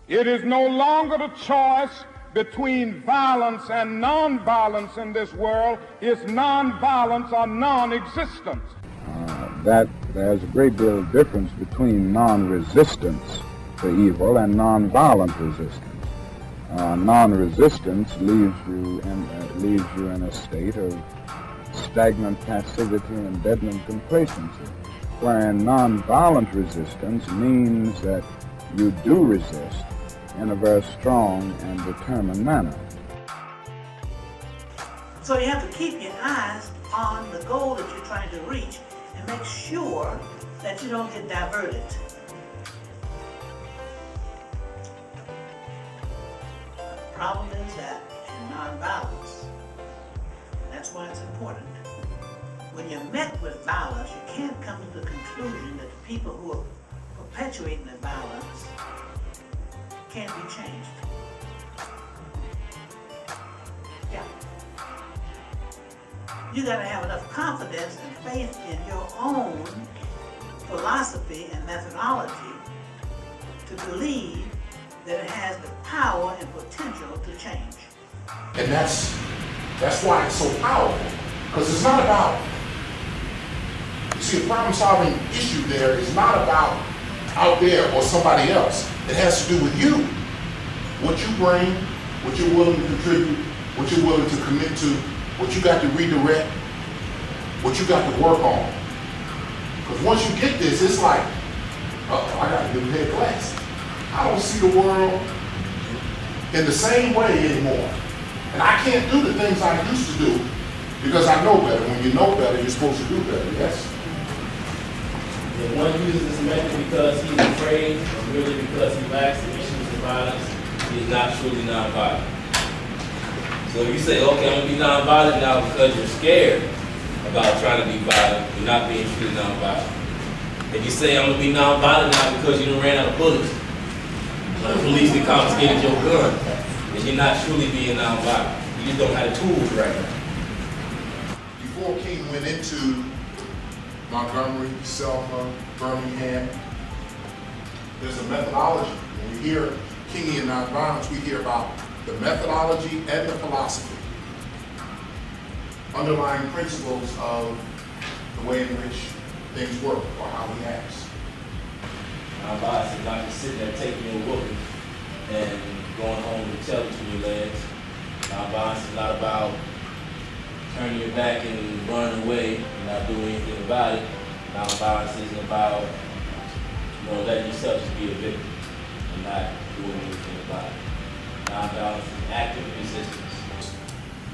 It is no longer the choice between violence and nonviolence in this world. It's nonviolence or non-existence. That there's a great deal of difference between non-resistance to evil and nonviolent resistance. Non-resistance leaves you in a state of stagnant passivity and deadening complacency, wherein nonviolent resistance means that you do resist in a very strong and determined manner. So you have to keep your eyes on the goal that you're trying to reach and make sure that you don't get diverted. The problem is that in nonviolence, that's why it's important. When you're met with violence, you can't come to the conclusion that the people who are perpetuating the violence can't be changed. Yeah. You gotta have enough confidence and faith in your own philosophy and methodology to believe that it has the power and potential to change. And that's why it's so powerful, because it's not about, you see, a problem-solving issue there is not about out there or somebody else. It has to do with you. What you bring, what you're willing to contribute, what you're willing to commit to, what you got to redirect, what you got to work on. Because once you get this, it's like, uh-oh, I got to get ahead class. I don't see the world in the same way anymore. And I can't do the things I used to do because I know better. When you know better, you're supposed to do better, yes? If one uses this method because he's afraid, or really because he lacks the issues of violence, he is not truly nonviolent. So if you say, okay, I'm going to be nonviolent now because you're scared about trying to be violent, you're not being truly nonviolent. If you say, I'm going to be nonviolent now because you done ran out of bullets, or the police have confiscated your gun, then you're not truly being nonviolent. You just don't have the tools right now. Before King went into Montgomery, Selma, Birmingham, there's a methodology. When we hear Kingian Nonviolence, we hear about the methodology and the philosophy, underlying principles of the way in which things work or how he acts. Nonviolence is not just sitting there taking your whooping and going home with a tail between your legs. Nonviolence is not about turning your back and running away and not doing anything about it. Nonviolence isn't about letting yourself just be a victim and not doing anything about it. Nonviolence is active resistance.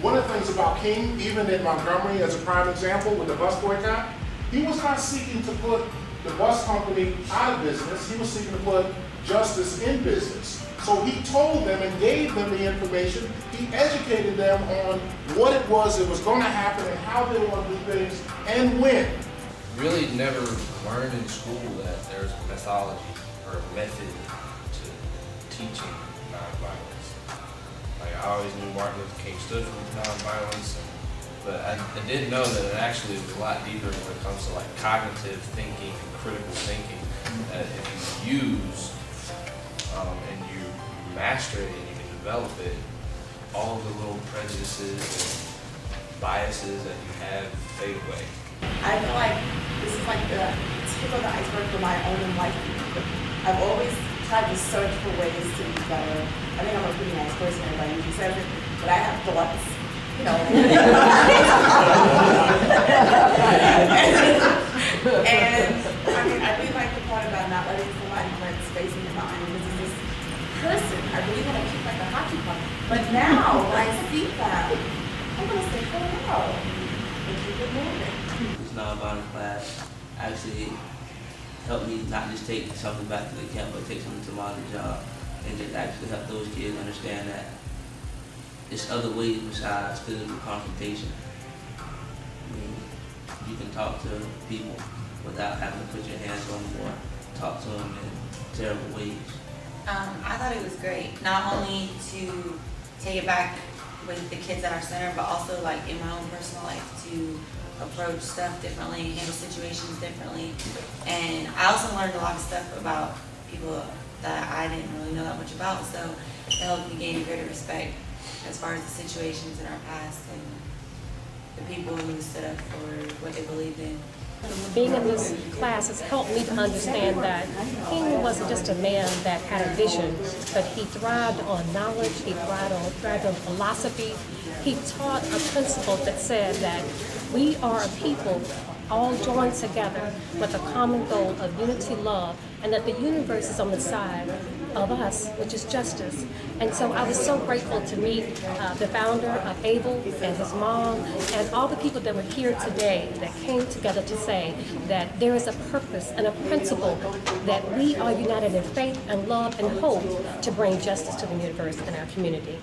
One of the things about King, even in Montgomery as a prime example with the bus boycott, he was not seeking to put the bus company out of business. He was seeking to put justice in business. So he told them and gave them the information. He educated them on what it was that was going to happen and how they were going to do things and when. Really never learned in school that there's a methodology or a method to teaching nonviolence. Like, I always knew Martin Luther King stood for nonviolence, but I didn't know that it actually was a lot deeper when it comes to like cognitive thinking and critical thinking. That if you use and you master it and you can develop it, all of the little prejudices and biases that you have fade away. I feel like this is like the tip of the iceberg for my own life. I've always tried to search for ways to be better. I think I'm a pretty nice person, everybody usually says it, but I have thoughts, you know. And I mean, I really like the part about not letting somebody rent space in your mind, because it's this person, I really want to keep like a hockey puck. But now, when I see that, I'm going to say, hello, and keep it moving. This nonviolent class actually helped me not just take something back to the camp, but take something to my other job, and just actually help those kids understand that there's other ways besides physical confrontation. I mean, you can talk to people without having to put your hands on them or talk to them in terrible ways. I thought it was great, not only to take it back with the kids at our center, but also like in my own personal life to approach stuff differently, handle situations differently. And I also learned a lot of stuff about people that I didn't really know that much about. So it helped me gain a greater respect as far as the situations in our past and the people who stood up for what they believed in. Being in this class has helped me to understand that King wasn't just a man that had a vision, but he thrived on knowledge, he thrived on philosophy. He taught a principle that said that we are a people all joined together with a common goal of unity, love, and that the universe is on the side of us, which is justice. And so I was so grateful to meet the founder of Abel and his mom and all the people that were here today that came together to say that there is a purpose and a principle that we are united in faith and love and hope to bring justice to the universe and our community.